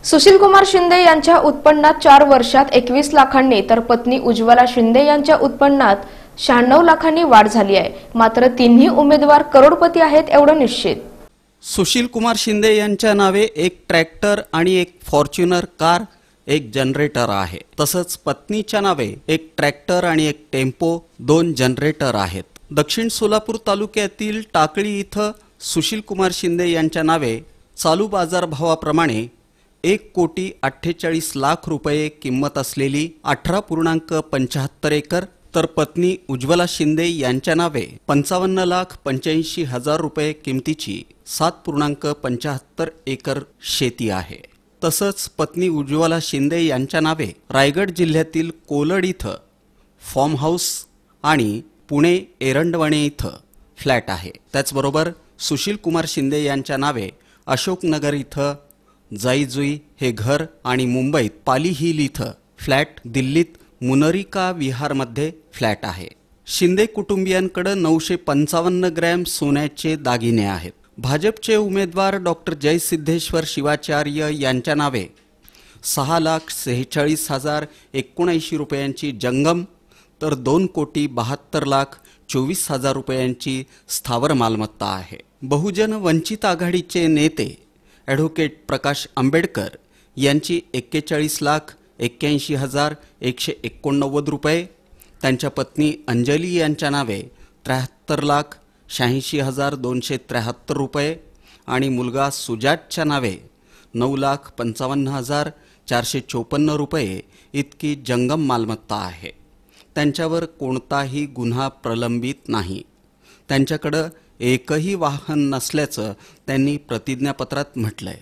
सुशील कुमार शिंदे यांच्या उत्पन्नात 4 वर्षात 21 लाखांनी तर पत्नी उज्ज्वला शिंदे यांच्या उत्पन्नात 96 लाखांनी वाढ झाली आहे। मात्र तिन्ही उमेदवार करोडपती आहेत एवढं निश्चित। सुशील कुमार शिंदे यांच्या नावे एक ट्रॅक्टर आणि एक फॉर्च्युनर कार, एक जनरेटर आहे। तसंच पत्नीच्या नावे एक ट्रॅक्टर आणि एक टेम्पो, 2 जनरेटर आहेत। दक्षिण सोलापूर तालुक्यातील टाकळी इथं सुशील कुमार शिंदे यांच्या नावे चालू बाजारभावाप्रमाणे 1,48,00,000 रुपये किंमत असलेली 18.75 एकर तर पत्नी उज्ज्वला शिंदे यांच्या नावे 55,85,000 रुपये किमतीची 7.75 एकर शेती आहे। तसंच पत्नी उज्ज्वला शिंदे यांच्या नावे रायगड जिल्ह्यातील कोलड इथं फार्म हाऊस आणि पुणे एरंडवणे इथं फ्लॅट आहे। त्याचबरोबर सुशील कुमार शिंदे यांच्या नावे अशोकनगर इथं जाईजुई हे घर आणि मुंबईत पाली हिल इथं फ्लॅट, दिल्लीत मुनरिका विहारमध्ये फ्लॅट आहे। शिंदे कुटुंबियांकडे 955 ग्रॅम सोन्याचे दागिने आहेत। भाजपचे उमेदवार डॉक्टर जयसिद्धेश्वर शिवाचार्य यांच्या नावे 6,46,079 रुपयांची जंगम तर 2,72,24,000 रुपयांची स्थावर मालमत्ता आहे। बहुजन वंचित आघाडीचे नेते ॲडव्होकेट प्रकाश आंबेडकर यांची 41,81,189 रुपये, त्यांच्या पत्नी अंजली यांच्या नावे 73,86,273 रुपये आणि मुलगा सुजातच्या नावे 9,55,454 रुपये इतकी जंगम मालमत्ता आहे। त्यांच्यावर कोणताही गुन्हा प्रलंबित नाही। त्यांच्याकडे एकही वाहन नसल्याचं त्यांनी प्रतिज्ञापत्रात म्हटलंय।